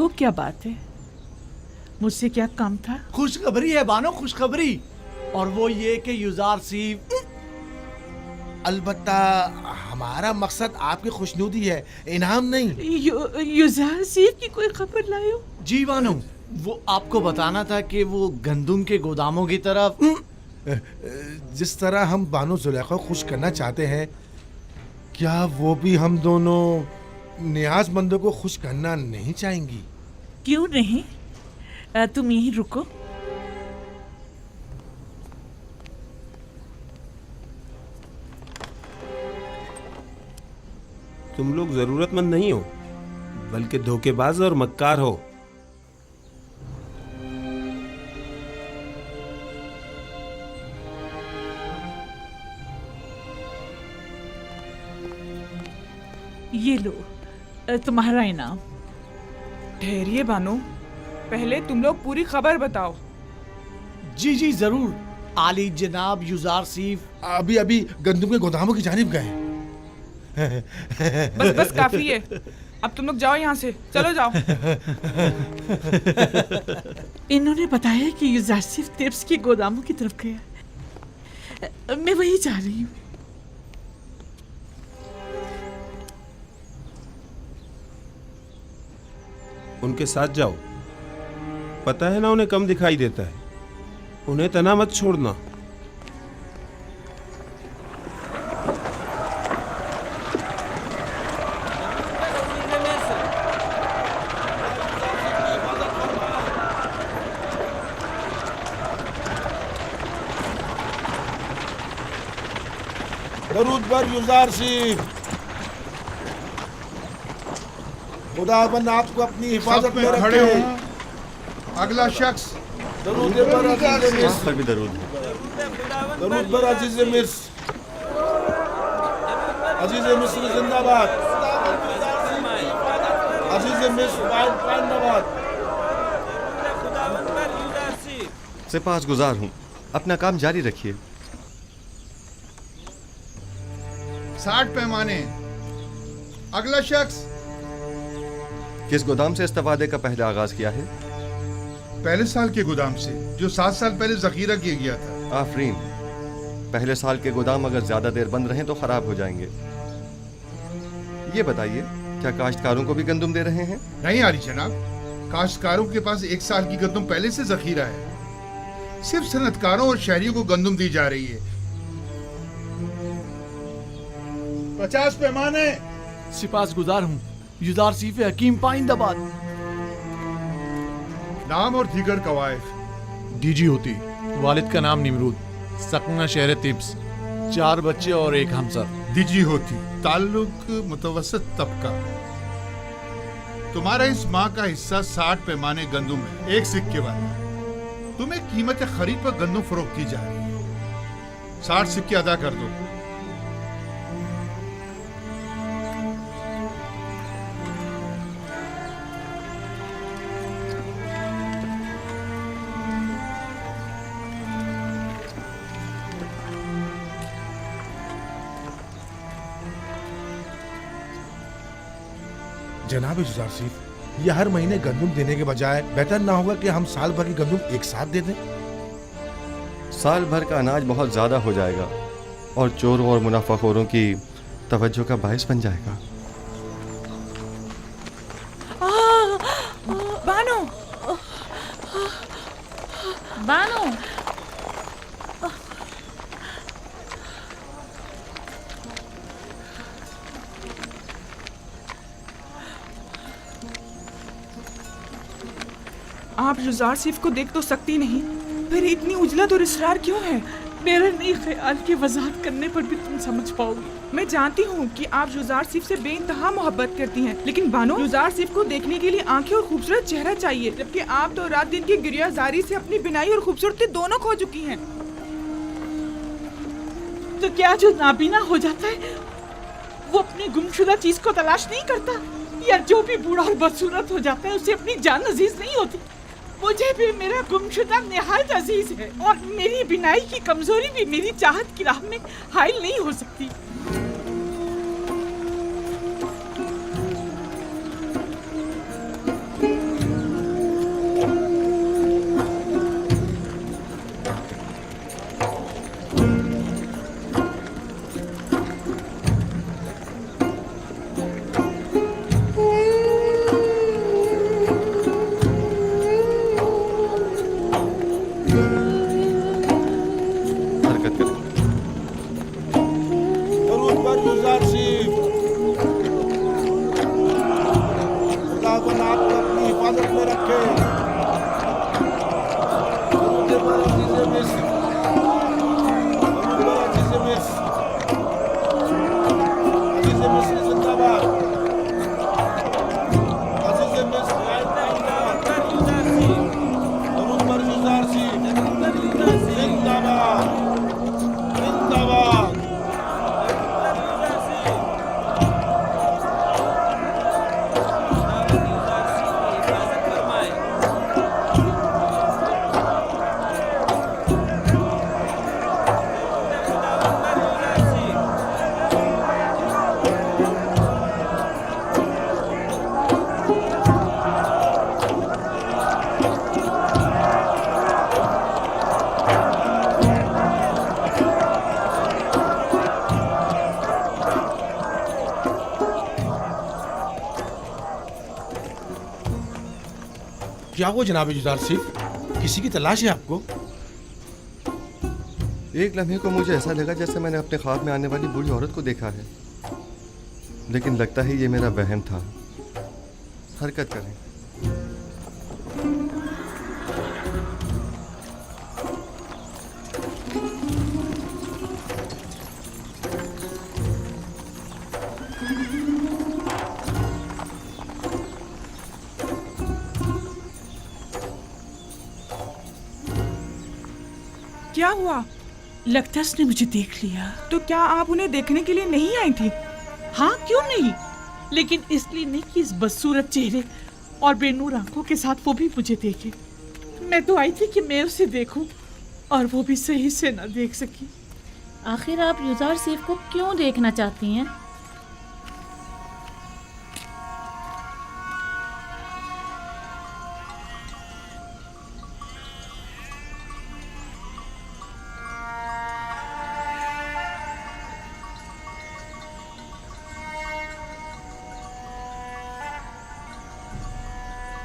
कहो क्या बात है, मुझसे क्या काम था? खुशखबरी है बानो, खुशखबरी। और वो ये कि युजार सिफ। अलबत्ता हमारा मकसद आपकी खुशनुदी है, इनाम नहीं। युजार सिफ की कोई खबर लाए हो? जी बानो, वो आपको बताना था कि वो गंदुम के गोदामों की तरफ। जिस तरह हम बानो जुलेखा को खुश करना चाहते हैं, क्या वो भी हम दोनों नियाजमंदों को खुश करना नहीं चाहेंगी? क्यों नहीं, तुम यहीं रुको। तुम लोग जरूरतमंद नहीं हो, बल्कि धोखेबाज और मक्कार हो। ये लो तुम्हारा इनाम। ठहरिए बानो, पहले तुम लोग पूरी खबर बताओ। जी जी जरूर। आली जनाब युजार सिफ अभी अभी गंदुम के गोदामों की जानिब गए। बस बस काफी है, अब तुम लोग जाओ यहाँ से, चलो जाओ। इन्होंने बताया कि युजार सिफ तिब्स के गोदामों की तरफ गया। मैं वही जा रही हूँ। उनके साथ जाओ, पता है ना उन्हें कम दिखाई देता है, उन्हें तना मत छोड़ना। दरूद पर युजार सिफ। खुदाबंद आपको अपनी हिफाजत में खड़े रखे। हो। अगला शख्स। दरूद पर अजीज मिस्र। पर भी दरूद है। दरूद पर अजीज मिस्र। अजीज मिस्र जिंदाबाद। अजीज मिस्र जिंदाबाद। सिपाहगुजार हूँ, अपना काम जारी रखिए। 60 पैमाने। अगला शख्स। किस गोदाम से इस्तेफादे का पहले आगाज किया है? पहले साल के गोदाम से, जो 7 साल पहले जखीरा किया गया था। आफरीन। पहले साल के गोदाम अगर ज्यादा देर बंद रहें तो खराब हो जाएंगे। ये बताइए, क्या काश्तकारों को भी गंदुम दे रहे हैं? नहीं आली जनाब, काश्तकारों के पास 1 साल की गंदुम पहले से जखीरा है। सिर्फ सनतकारों और शहरियों को गंदुम दी जा रही है। 50 पैमाने। सिपासगुजार हूँ, युजार सिफ हकीम पाइंदाबाद। नाम और दीगर कवायद। डीजी होती, वालिद का नाम निमरूद, सकना शहर तिब्स, 4 बच्चे और 1 हमसर। दीजी होती, ताल्लुक मुतवसत तबका। तुम्हारा इस माह का हिस्सा 60 पैमाने गंदुम है, 1 सिक्के वाला। तुम्हें कीमत खरीद पर गंदुम फरोख्त की जा रही है। 60 सिक्के अदा कर दो। जनाब युजार सिफ, ये हर महीने गंदुम देने के बजाय बेहतर ना होगा कि हम साल भर की गंदुम एक साथ दे दें? साल भर का अनाज बहुत ज्यादा हो जाएगा और चोरों और मुनाफाखोरों की तवज्जो का बायस बन जाएगा। बानो, बानो, आप युजार सिफ को देख तो सकती नहीं, फिर इतनी उजलत और इसरार क्यों है? मेरा नहीं ख्याल कि वजाहत करने पर भी तुम समझ पाओगी। मैं जानती हूँ कि आप युजार सिफ से बेइंतहा मोहब्बत करती हैं, लेकिन बानो, युजार सिफ को देखने के लिए आंखें और खूबसूरत चेहरा चाहिए, जबकि आप तो रात दिन की गिरियाजारी से अपनी बिनाई और खूबसूरती दोनों खो चुकी हैं। तो क्या जो नाबीना हो जाता है वो अपनी गुमशुदा चीज को तलाश नहीं करता, या जो भी बूढ़ा और बदसूरत हो जाता है उसे अपनी जान अजीज नहीं होती? मुझे भी मेरा गुमशुदा निहायत अजीज है, और मेरी बिनाई की कमजोरी भी मेरी चाहत की राह में हाइल नहीं हो सकती। क्या हुआ जनाब जुजार सिर्फ किसी की तलाश है आपको? एक लम्हे को मुझे ऐसा लगा जैसे मैंने अपने ख्वाब में आने वाली बूढ़ी औरत को देखा है, लेकिन लगता है ये मेरा वहम था। हरकत करें। क्या हुआ? लगता है उसने मुझे देख लिया। तो क्या आप उन्हें देखने के लिए नहीं आई थी? हाँ, क्यों नहीं, लेकिन इसलिए नहीं कि इस बदसूरत चेहरे और बेनूर आंखों के साथ वो भी मुझे देखे। मैं तो आई थी कि मैं उसे देखूं, और वो भी सही से ना देख सकी। आखिर आप युजार सिर्फ को क्यों देखना चाहती हैं?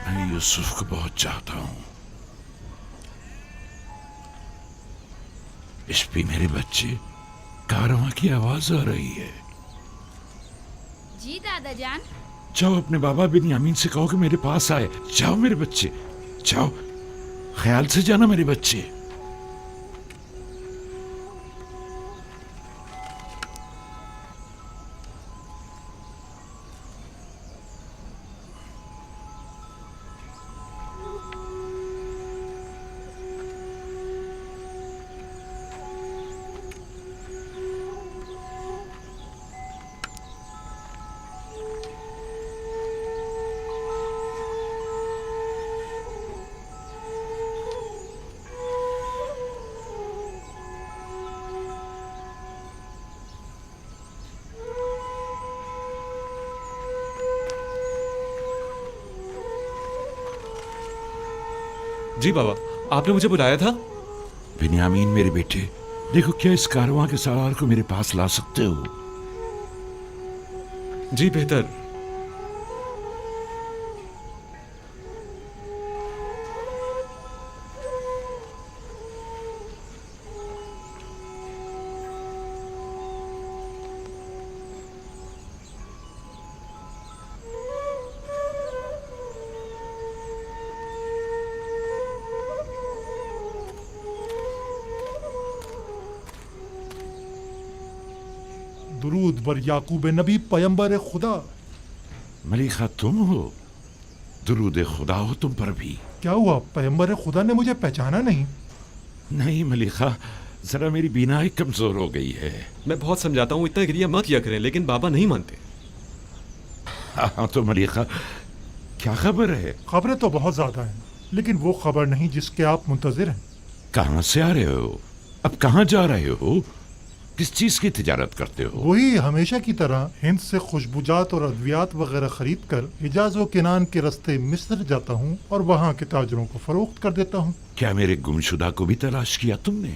मैं यूसुफ को बहुत चाहता हूँ। इश्पी मेरे बच्चे, कारवां की आवाज आ रही है। जी दादा जान। जाओ अपने बाबा बिन्यामीन से कहो कि मेरे पास आए। जाओ मेरे बच्चे, जाओ, ख्याल से जाना मेरे बच्चे। जी बाबा, आपने मुझे बुलाया था? बिन्यामीन मेरे बेटे, देखो क्या इस कारवां के सालार को मेरे पास ला सकते हो? जी बेहतर। दुरूद बर याकूब नबी पैगंबर खुदा। मलिका तुम हो? दुरूद खुदा हो तुम पर भी। क्या हुआ, पैगंबर खुदा ने मुझे पहचाना नहीं? नहीं मलिका, जरा मेरी बीनाई कमजोर हो गई है। मैं बहुत समझाता हूँ इतना गिरिया मत किया करें, लेकिन बाबा नहीं मानते। हाँ तो मलिका, क्या खबर है? खबरें तो बहुत ज्यादा हैं, लेकिन वो खबर नहीं जिसके आप मुंतजिर हैं। कहाँ से आ रहे हो? अब कहाँ जा रहे हो? किस चीज की तिजारत करते हो? वही हमेशा की तरह हिंद से खुशबूजात और अद्वियात वगैरह खरीद कर हिजाज व किनान के रास्ते मिस्र जाता हूँ और वहाँ के ताजरों को फरोख्त कर देता हूँ। क्या मेरे गुमशुदा को भी तलाश किया तुमने?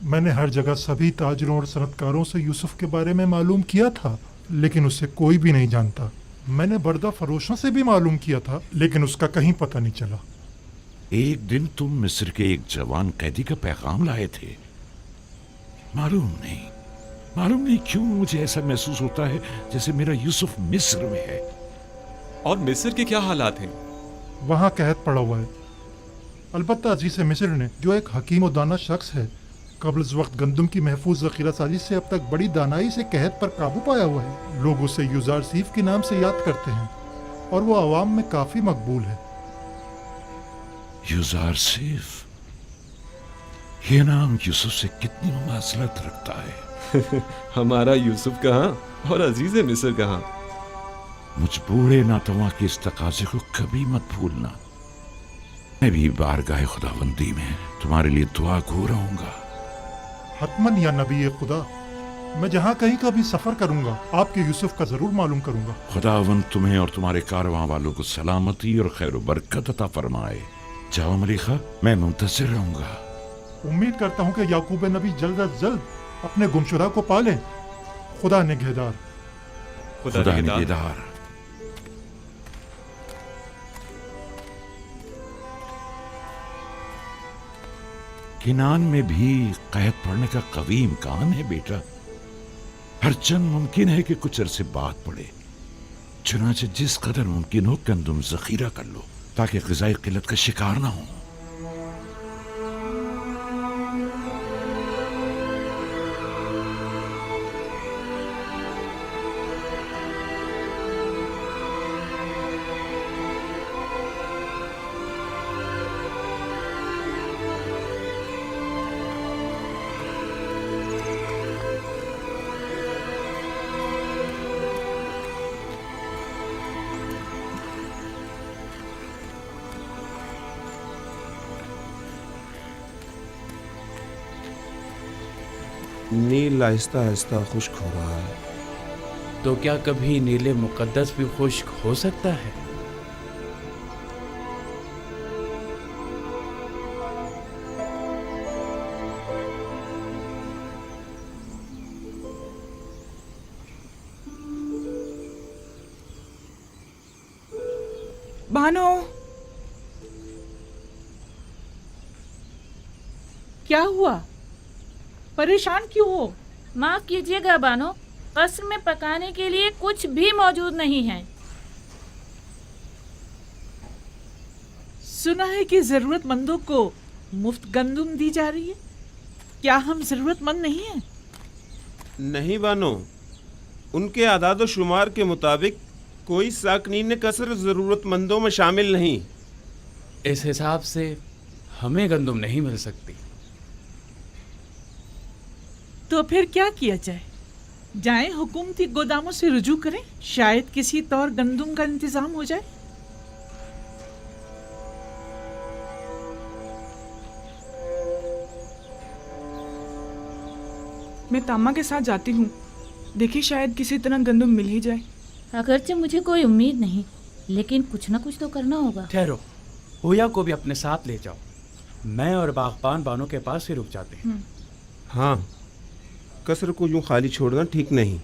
मैंने हर जगह सभी ताजरों और सनतकारों से यूसुफ के बारे में मालूम किया था, लेकिन उसे कोई भी नहीं जानता। मैंने बर्दा फरोशों से भी मालूम किया था, लेकिन उसका कहीं पता नहीं चला। एक दिन तुम मिस्र के एक जवान कैदी का पैगाम लाए थे। मालूम नहीं क्यों मुझे ऐसा महसूस होता है जैसे मेरा यूसुफ मिस्र में है। और मिस्र के क्या हालात हैं? वहाँ कहत पड़ा हुआ है। अलबत्ता अजीज मिस्र ने, जो एक हकीम और दाना शख्स है, कब्ल वक्त गंदम की महफूज ज़ख़ीरा साजी से अब तक बड़ी दानाई से कहत पर काबू पाया हुआ है। लोग उसे युजार सीफ के नाम से याद करते हैं और वो आवाम में काफी मकबूल है। युजार सीफ, ये नाम यूसुफ से कितनी मुमासलत रखता है। हमारा यूसुफ कहाँ और अजीज मिस्र कहाँ। मुझ बूढ़े नातवा के इस तकाजे को कभी मत भूलना। मैं भी बारगाह खुदाबंदी में तुम्हारे लिए दुआ गो रहूंगा। हतमन या नबी खुदा, मैं जहाँ कहीं का भी सफर करूंगा आपके यूसुफ का जरूर मालूम करूंगा। खुदावंद तुम्हें और तुम्हारे कारवां वालों को सलामती और खैर बरकत अता फरमाए। जाओ मलिका, मैं मुंतज़िर रहूंगा। उम्मीद करता हूँ कि याकूब नबी जल्द अज जल्द अपने गुमशुदा को पाले। खुदा निगहदार। खुदा निगहदार। किनान में भी कैद पड़ने का कवी इम्कान है बेटा। हर चंद मुमकिन है कि कुछ अरसे बाद पड़े। चुनाचे जिस कदर मुमकिन हो गंदुम जखीरा कर लो ताकि ग़िज़ाई किल्लत का शिकार ना हो। नील आहिस्ता आहिस्ता खुश्क हो रहा है। तो क्या कभी नीले मुकद्दस भी खुश्क हो सकता है? बानो, क्या हुआ? परेशान क्यों हो? माफ कीजिएगा बानो, कस्र में पकाने के लिए कुछ भी मौजूद नहीं है। सुना है कि जरूरतमंदों को मुफ्त गंदुम दी जा रही है। क्या हम जरूरतमंद नहीं हैं? नहीं बानो, उनके आदाद शुमार के मुताबिक कोई साकनीन कसर ज़रूरतमंदों में शामिल नहीं। इस हिसाब से हमें गंदुम नहीं मिल सकती। तो फिर क्या किया जाए? जाएं हुकूमती गोदामों से रुजू करें, शायद किसी तौर गंदुम का इंतजाम हो जाए। मैं तामा के साथ जाती हूँ, देखिए शायद किसी तरह गंदुम मिल ही जाए। अगरचे मुझे कोई उम्मीद नहीं, लेकिन कुछ ना कुछ तो करना होगा। ठहरो, होया को भी अपने साथ ले जाओ। मैं और बागबान बानो के पास ही रुक जाते हैं। हाँ, कसर को यूं खाली छोड़ना ठीक नहीं।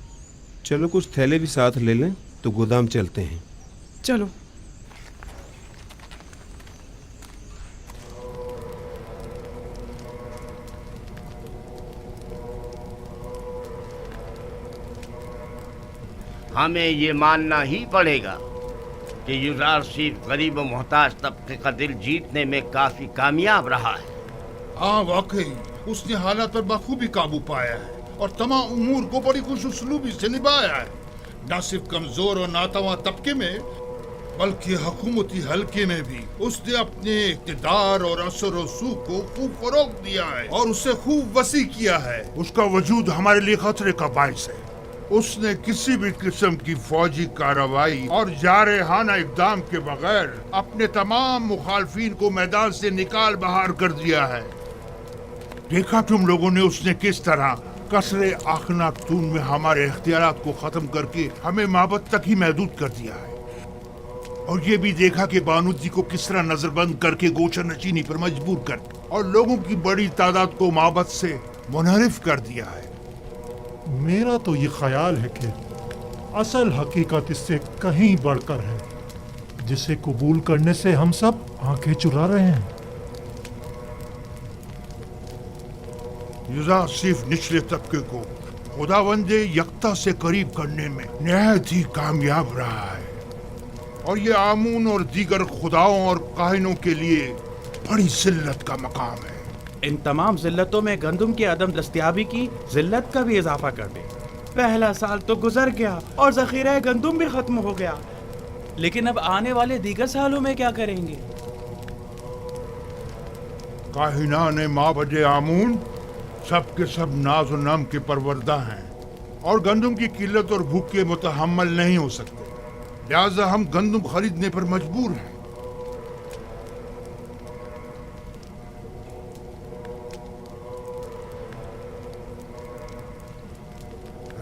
चलो कुछ थैले भी साथ ले लें तो गोदाम चलते हैं। चलो। हमें ये मानना ही पड़ेगा कि युज़ार सिर्फ गरीब और मोहताज तबके का दिल जीतने में काफी कामयाब रहा है। हाँ वाकई उसने हालात पर बखूबी काबू पाया है और तमाम उमूर को बड़ी खुश उसलूबी से निभाया है। न सिर्फ कमजोर और नातवा तबके में बल्कि हुकूमती हल्के में भी उसने अपने इक़्तिदार और असर और सूख को खूब फरोग दिया है और उसे खूब वसी किया है। उसका वजूद हमारे लिए खतरे का बाइस है। उसने किसी भी किस्म की फौजी कार्रवाई और जारहाना इक़दाम के बगैर अपने तमाम मुखालफिन को मैदान से निकाल बाहर कर दिया है। देखा तुम लोगों ने उसने किस तरह कसरे आखनातून में हमारे इख्तियारात को खत्म करके हमें माबद तक ही महदूद कर दिया है। और ये भी देखा कि बानूजी को किस तरह नजरबंद करके गोशा नशीनी पर मजबूर कर और लोगों की बड़ी तादाद को माबद से मुनहरिफ कर दिया है। मेरा तो ये ख्याल है कि असल हकीकत इससे कहीं बढ़कर है, जिसे कबूल करने से हम सब आंखें चुरा रहे हैं। युज़ा सिर्फ निचले तबके को खुदावंदे यकता से करीब करने में निहायत ही कामयाब रहा है और ये आमून और दीगर खुदाओं और काहिनों के लिए बड़ी जिल्लत का मकाम है। इन तमाम जिल्लतों में गंदुम की अदम दस्तयाबी की जिल्लत का भी इजाफा कर दे। पहला साल तो गुजर गया और ज़ख़ीरा गंदुम भी खत्म हो गया, लेकिन अब आने वाले दीगर सालों में क्या करेंगे? काहिना ने माबदे आमून सब के सब नाज और नम के परवरदा हैं और गंदुम की किल्लत और भूख के मुतहम्मल नहीं हो सकते, लिहाजा हम गंदुम खरीदने पर मजबूर हैं।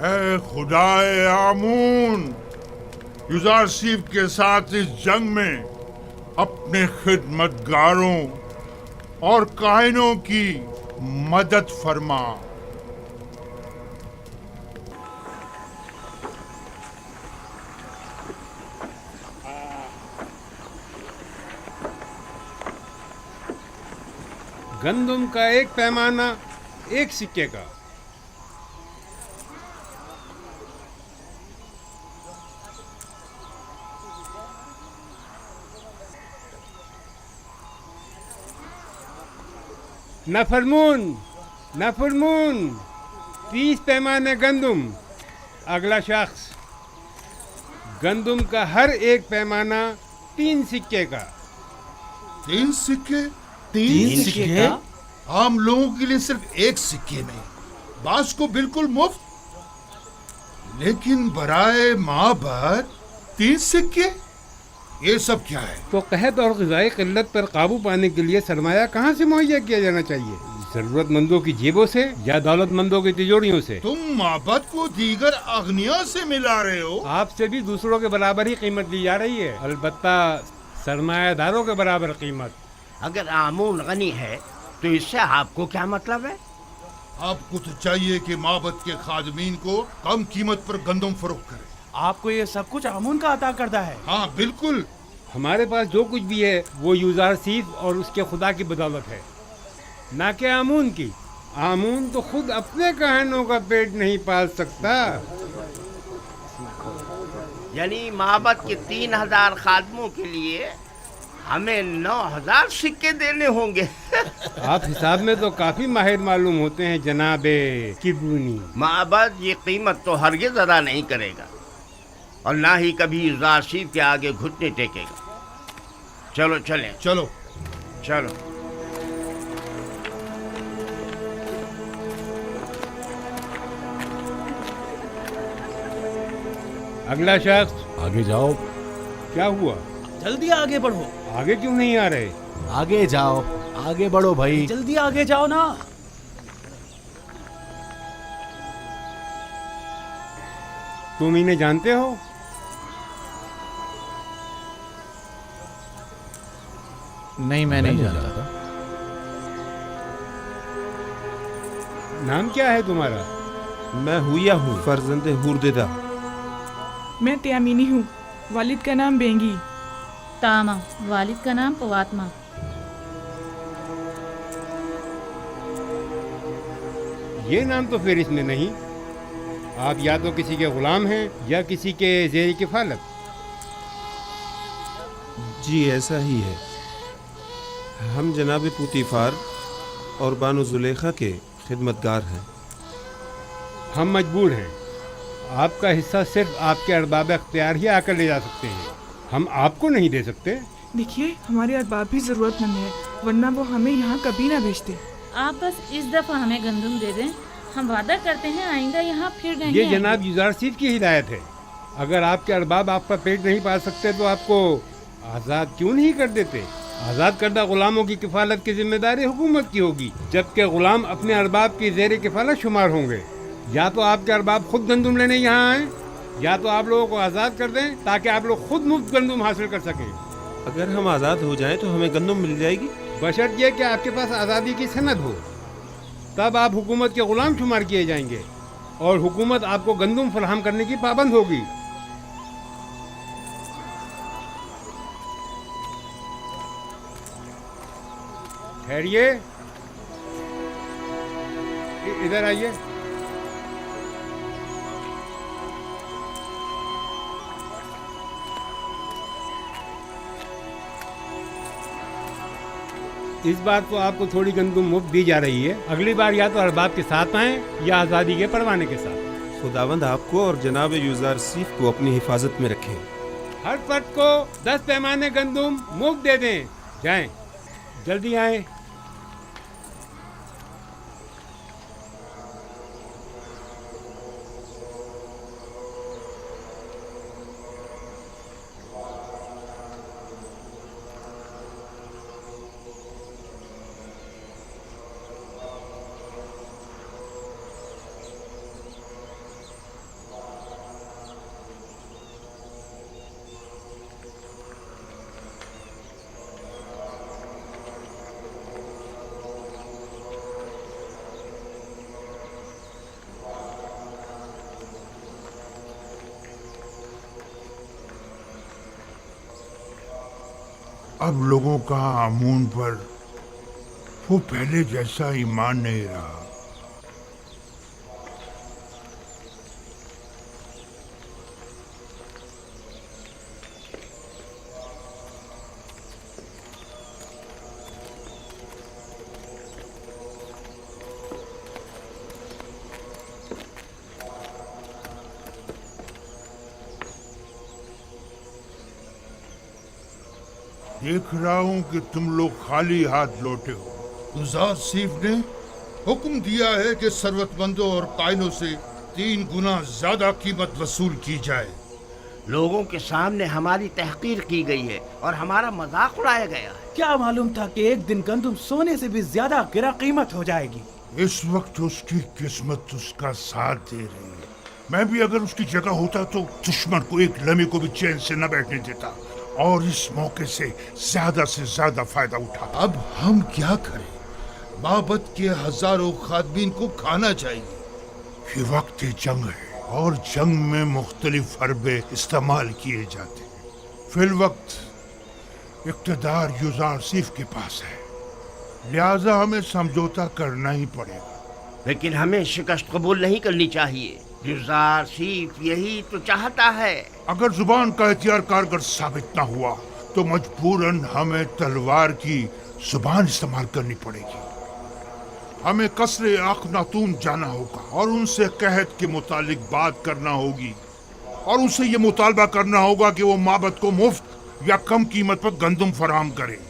ऐ खुदाए आमून, युज़ार सिफ के साथ इस जंग में अपने खिदमतगारों और काहिनों की मदद फरमा। गंदुम का एक पैमाना एक सिक्के का। नफरमून, नफरमून, 30 पैमाने गंदुम। अगला शख्स, गंदुम का हर एक पैमाना 3 सिक्के का। 3 सिक्के? 3 सिक्के? आम लोगों के लिए सिर्फ 1 सिक्के में, बास को बिल्कुल मुफ्त। लेकिन बराए माबद 3 सिक्के, ये सब क्या है? तो कहत और ग़िज़ाई क़िल्लत पर काबू पाने के लिए सरमाया कहाँ से मुहैया किया जाना चाहिए? ज़रूरतमंदों की जेबों से या दौलतमंदों की तिजोरियों से? तुम माबद को दीगर अग्निया से मिला रहे हो। आपसे भी दूसरों के बराबर ही कीमत दी जा रही है, अलबत्ता सरमायादारों के बराबर कीमत। अगर आमून गनी है तो इससे आपको क्या मतलब है? आपको तो चाहिए कि माबद के खादमीन को कम कीमत पर गंदम फरोख्त करे। आपको ये सब कुछ आमून का अता करता है? हाँ बिल्कुल। हमारे पास जो कुछ भी है वो यूज़ारसीफ और उसके खुदा की बदौलत है, ना कि आमून की। आमून तो खुद अपने कहनों का पेट नहीं पाल सकता। यानी माबद के 3000 खादमों के लिए हमें 9000 सिक्के देने होंगे। आप हिसाब में तो काफी माहिर मालूम होते हैं जनाबे किबूनी। माबद ये कीमत तो हरगिज़ अदा नहीं करेगा और ना ही कभी यूज़ारसीफ के आगे घुटने टेकेगा। चलो चलें। चलो चलो। अगला शख्स, आगे जाओ। क्या हुआ? जल्दी आगे बढ़ो। आगे क्यों नहीं आ रहे? आगे जाओ, आगे बढ़ो भाई। जल्दी आगे जाओ ना। तुम इन्हें जानते हो? नहीं, मैं नहीं जानता। नाम क्या है तुम्हारा? मैं हुया हूँ, फर्जंदे हुरदेदा। मैं त्यामिनी हूँ, वालिद का नाम बेंगी। तामा, वालिद का नाम पवात्मा। ये नाम तो फिर इसमें नहीं। आप या तो किसी के गुलाम हैं या किसी के ज़ेर किफालत। जी ऐसा ही है। हम जनाब पुतीफार और बानो जुलेखा के खिदमतगार हैं। हम मजबूर हैं। आपका हिस्सा सिर्फ आपके अरबाब अख्तियार ही आकर ले जा सकते हैं, हम आपको नहीं दे सकते। देखिए, हमारे अरबाब भी जरूरतमंद है, वरना वो हमें यहाँ कभी ना भेजते। आप बस इस दफा हमें गंदम दे दें, हम वादा करते हैं आइंदा यहाँ फिर नहीं ये आएंगे। जनाब यूज़ारसीफ की हिदायत है। अगर आपके अरबाब आपका पेट नहीं पाल सकते तो आपको आज़ाद क्यों नहीं कर देते? आज़ाद करदा गुलामों की किफालत की जिम्मेदारी हुकूमत की होगी, जबकि गुलाम अपने अरबाब की ज़ेर किफालत शुमार होंगे। या तो आपके अरबाब खुद गंदुम लेने यहाँ आएँ, या तो आप लोगों को आज़ाद कर दें ताकि आप लोग खुद मुफ्त गंदुम हासिल कर सकें। अगर हम आज़ाद हो जाएं तो हमें गंदुम मिल जाएगी, बशर्त ये कि आपके पास आज़ादी की सनद हो। तब आप हुकूमत के गुलाम शुमार किए जाएंगे और हुकूमत आपको गंदुम फराहम करने की पाबंद होगी। ठहरिए, इधर आइए। इस बार तो आपको थोड़ी गंदुम मुफ्त दी जा रही है, अगली बार या तो अरबाब के साथ आएं या आज़ादी के परवाने के साथ। खुदावंद आपको और जनाब यूज़ारसीफ को अपनी हिफाजत में रखें। हर फर्द को 10 पैमाने गंदुम मुफ्त दे दें। जाएं, जल्दी आएं। अब लोगों का आमून पर वो पहले जैसा ईमान नहीं रहा। देख रहा हूं कि तुम लोग खाली हाथ लौटे हो। गुजार सीफ ने हुक्म दिया है कि जरूरतमंदों और कायनों से 3 गुना ज्यादा कीमत वसूल की जाए। लोगों के सामने हमारी तहकीर की गई है और हमारा मजाक उड़ाया गया है। क्या मालूम था कि एक दिन गंदम सोने से भी ज्यादा गिरा कीमत हो जाएगी। इस वक्त उसकी किस्मत उसका साथ दे रही है। मैं भी अगर उसकी जगह होता तो दुश्मन को एक लम्हे को भी चैन से न बैठने देता और इस मौके से ज्यादा फायदा उठा। अब हम क्या करें? माबद के हजारों खादमीन को खाना चाहिए। ये वक्त जंग है और जंग में मुख्तलिफ हरबे इस्तेमाल किए जाते हैं। फिल वक्त इक़्तिदार युज़ार सीफ के पास है, लिहाजा हमें समझौता करना ही पड़ेगा। लेकिन हमें शिकस्त कबूल नहीं करनी चाहिए। युज़ार सीफ यही तो चाहता है। अगर जुबान का इख्तियार कारगर साबित न हुआ तो मजबूरन हमें तलवार की जुबान इस्तेमाल करनी पड़ेगी। हमें कसरे अखनातून जाना होगा और उनसे कहत के मुतालिक बात करना होगी और उनसे ये मुतालबा करना होगा कि वो माबद को मुफ्त या कम कीमत पर गंदम फराहम करे।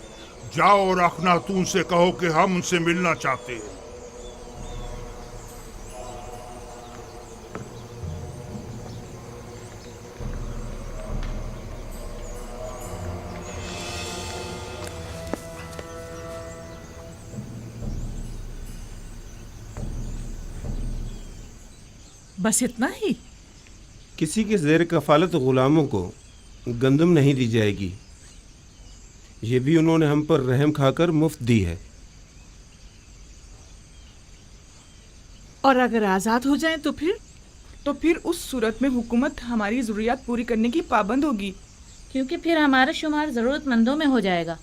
जाओ और अखनातून से कहो कि हम उनसे मिलना चाहते हैं। बस इतना ही? किसी के ज़ेर कफालत गुलामों को गंदम नहीं दी जाएगी। ये भी उन्होंने हम पर रहम खाकर मुफ्त दी है। और अगर आज़ाद हो जाएं तो फिर? तो फिर उस सूरत में हुकूमत हमारी ज़रूरियात पूरी करने की पाबंद होगी, क्योंकि फिर हमारा शुमार ज़रूरतमंदों में हो जाएगा।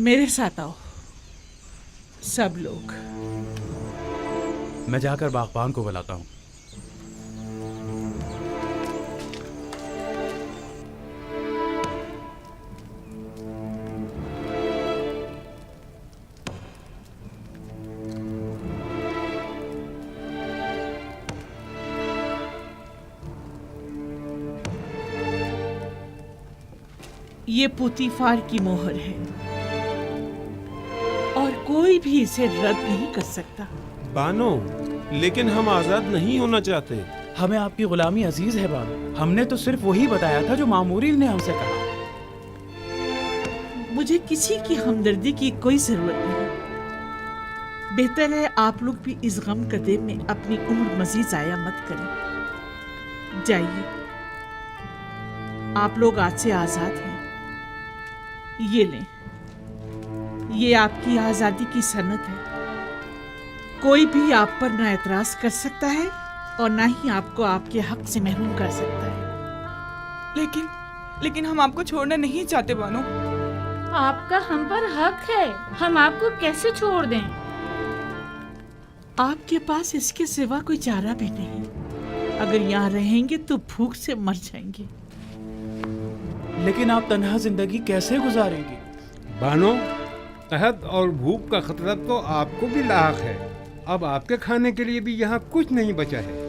मेरे साथ आओ सब लोग। मैं जाकर बागबान को बुलाता हूँ। ये पुतीफार की मोहर है और कोई भी इसे रद्द नहीं कर सकता। बानो, लेकिन हम आजाद नहीं होना चाहते। हमें आपकी गुलामी अजीज है बानो। हमने तो सिर्फ वही बताया था जो मामूरीन ने हमसे कहा। मुझे किसी की हमदर्दी की कोई जरूरत नहीं। बेहतर है आप लोग भी इस गम कदे में अपनी उम्र मजीद जाया मत करें। जाइए, आप लोग आज से आजाद हैं। ये लें, ये आपकी आजादी की सनद है। कोई भी आप पर ना एतराज कर सकता है और ना ही आपको आपके हक से महरूम कर सकता है। लेकिन हम आपको छोड़ना नहीं चाहते बानो। आपका हम पर हक है, हम आपको कैसे छोड़ दें? आपके पास इसके सिवा कोई चारा भी नहीं। अगर यहाँ रहेंगे तो भूख से मर जाएंगे। लेकिन आप तन्हा जिंदगी कैसे गुजारेंगे? बानो, कहत और भूख का खतरा तो आपको भी लाहक है। अब आपके खाने के लिए भी यहाँ कुछ नहीं बचा है।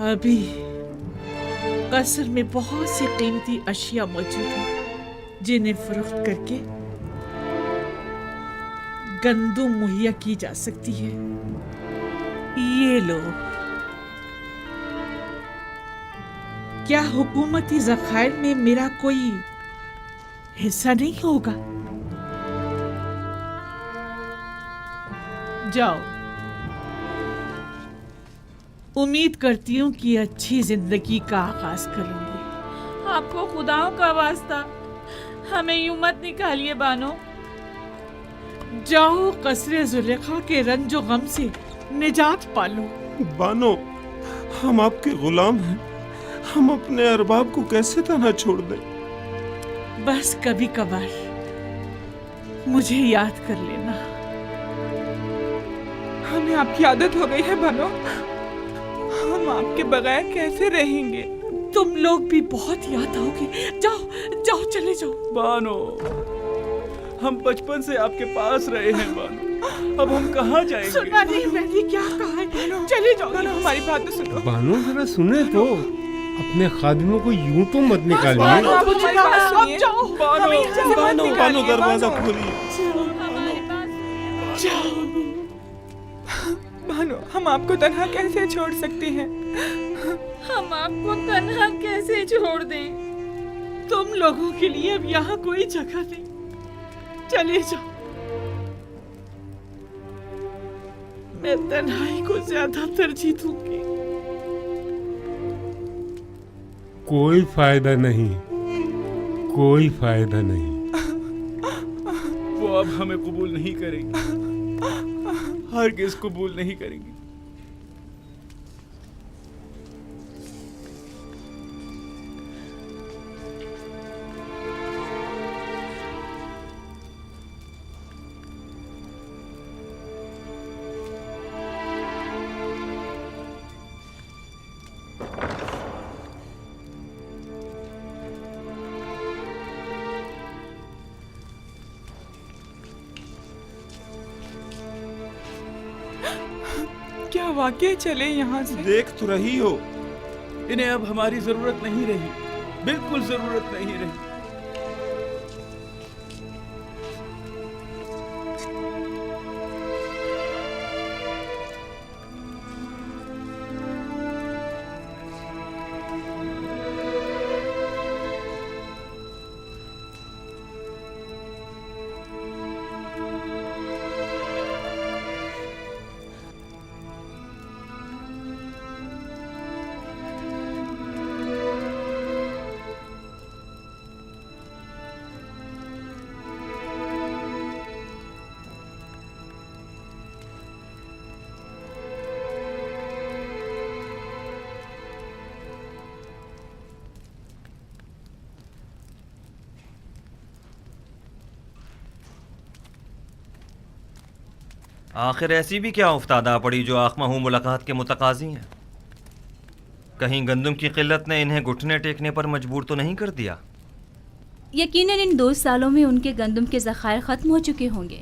अभी कसर में बहुत सी कीमती अशिया मौजूद हैं जिन्हें फरोख्त करके गंदम मुहैया की जा सकती है। ये लो। क्या हुकूमती ज़खायर में मेरा कोई हिस्सा नहीं होगा? जाओ, उम्मीद करती हूँ कि अच्छी जिंदगी का आगाज करूंगी। आपको खुदाओं का वास्ता हमें यूं मत निकालिए बानो। जाओ कसरे जुलेखा के रंजो गम से निजात पालो। बानो, हम आपके गुलाम हैं, हम अपने अरबाब को कैसे तन्हा छोड़ दें? बस कभी कभार मुझे याद कर लेना। हमें आपकी आदत हो गई है बानो, हम आपके बगैर कैसे रहेंगे? तुम लोग भी बहुत याद आओगे। जाओ जाओ चले जाओ। बानो, हम बचपन से आपके पास रहे हैं बानो, अब हम कहाँ जाएंगे? सुना नहीं मैंने क्या कहा है? चले जाओ। बानो हमारी बात तो सुनो। बानो जरा सुने तो, अपने खादिमों को यूं तो मत निकालिए। आप हमारी बात सुनिए। जाओ हमें यहाँ से मत बानो, निकालिए, बानो दरवाजा बानो। खोलिए। बानो, हम आपको तन्हा कैसे छोड़ सकते हैं? हम आपको तन्हा कैसे छोड़ दें? तुम लोगों के लिए अब यहाँ कोई जगह नहीं, चले जाओ। मैं तन्हाई को ज्यादा तरजीह दूंगी। कोई फायदा नहीं, कोई फायदा नहीं। वो अब हमें कबूल नहीं करेंगे, हरगिज़ कबूल नहीं करेंगे। क्या वाकई चले यहाँ से? देख तो रही हो, इन्हें अब हमारी जरूरत नहीं रही, बिल्कुल जरूरत नहीं रही। आखिर ऐसी भी क्या उफ्तादा पड़ी जो आखमाहू मुलाकात के मुतकाजी हैं? कहीं गंदम की किल्लत ने इन्हें घुटने टेकने पर मजबूर तो नहीं कर दिया? यकीनन इन 2 सालों में उनके गंदम के ज़खायर ख़त्म हो चुके होंगे।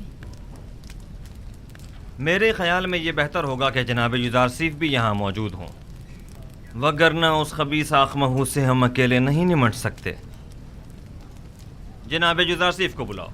मेरे ख्याल में ये बेहतर होगा कि जनाब युजारसीफ भी यहाँ मौजूद हों, वगरना उस खबीस आखमाहू से हम अकेले नहीं निमट सकते। जनाब युजारसीफ को बुलाओ।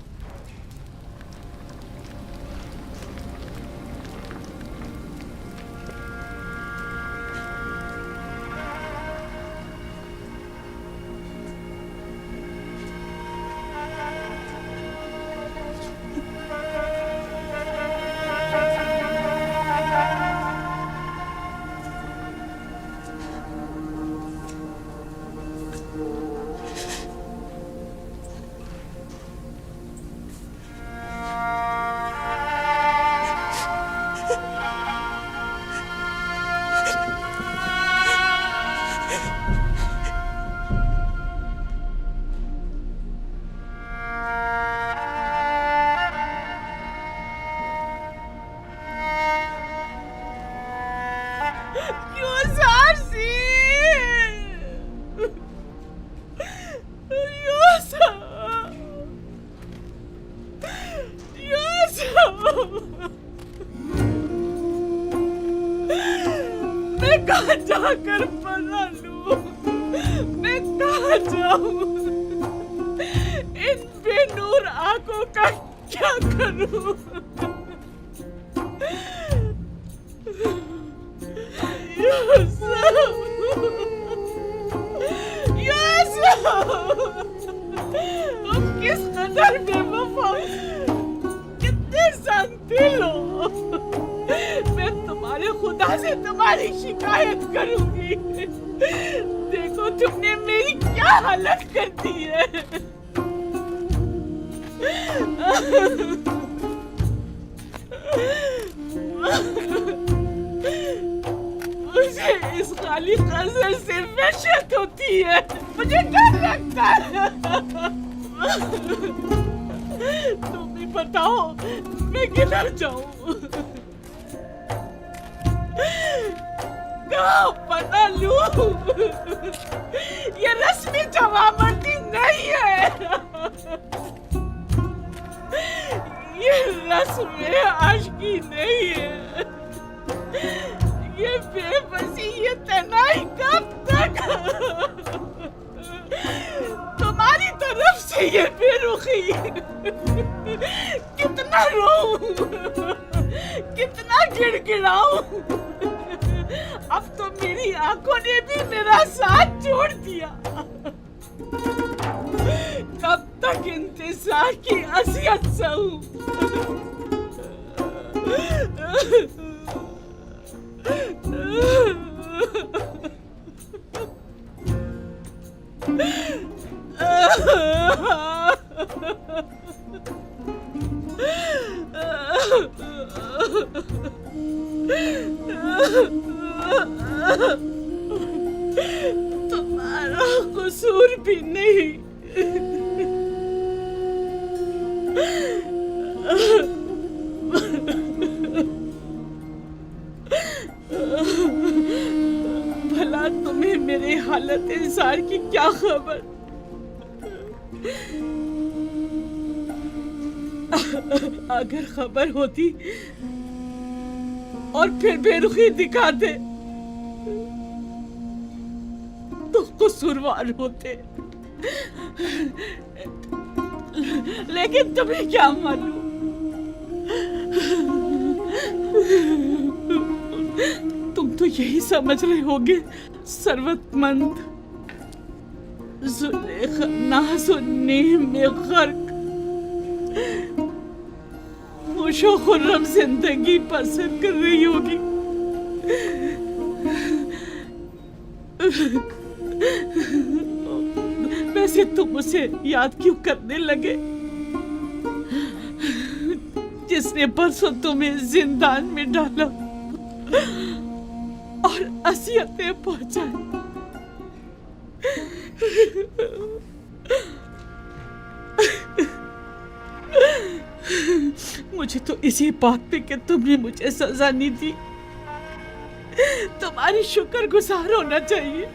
मैं कहाँ जाकर पना लूं? मैं कहाँ जाऊं? इन बेनूर आंखों का क्या करूं? तुम किस कदर बेवफा, कितने संगदिल हो। मैं तुम्हारे खुदा से तुम्हारी शिकायत करूंगी। देखो तुमने मेरी क्या हालत कर दी है। मुझे इस खाली कब्र से वहशत होती है, मुझे डर लगता है। तुम भी बताओ मैं किधर जाऊं, कहाँ पता लूं? ये रस्मी जवाबंदी नहीं है, ये रस्म आशिकी नहीं है, ये बेबसी, ये तनाई कब तक? तुम्हारी तरफ से ये बेरुखी, कितना रोऊं, कितना गिड़गिड़ाऊं, अब तो मेरी आंखों ने भी मेरा साथ छोड़ दिया। कब तक इंतजार की असियत सहूं? तुम्हारा कसूर भी नहीं, भला तुम्हें मेरे हालत इंसान की क्या खबर? अगर खबर होती और फिर बेरुखी दिखाते तो कसूरवार होते, लेकिन तुम्हें क्या मालूम, तुम तो यही समझ रहे होगे सरवतमंद जुलेखा नाज़ो नेम में गर्क खुशो खुर्रम जिंदगी पसंद कर रही होगी। वैसे तुम उसे याद क्यों करने लगे जिसने परसों तुम्हें जिंदान में डाला और असियतें पहुंचाई? मुझे तो इसी बात पे कि तुमने मुझे सजा नहीं दी तुम्हारी शुक्रगुजार होना चाहिए।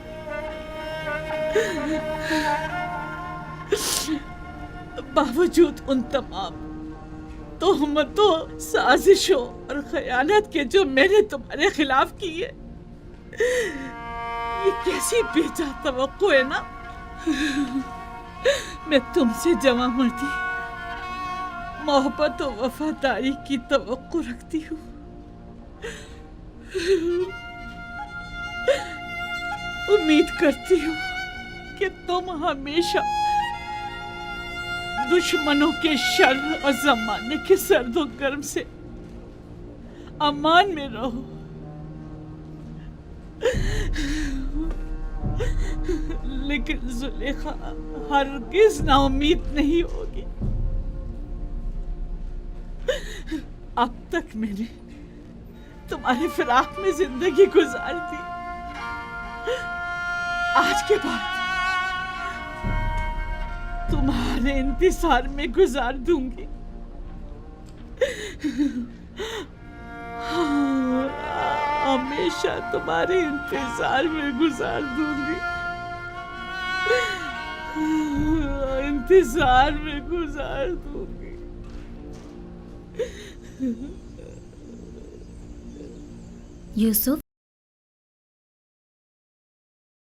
बावजूद उन तमाम तोहमतों, साजिशों और खयानत के जो मैंने तुम्हारे खिलाफ की है, ये कैसी बेजा तवक्को है ना। मैं तुमसे जमा मर्दी, मोहब्बत और वफादारी की तवक्को रखती हूँ। उम्मीद करती हूँ कि तुम हमेशा दुश्मनों के शर और जमाने के सर्दो गर्म से अमान में रहो। लेकिन जुलेखा हरगिज नाउम्मीद नहीं होगी। अब तक मैंने तुम्हारे फिराक में जिंदगी गुजार दी, आज के बाद तुम्हारे इंतजार में गुजार दूंगी। हाँ, हमेशा तुम्हारे इंतजार में गुजार दूंगी, इंतजार में गुजार दूंगी। यूसुफ,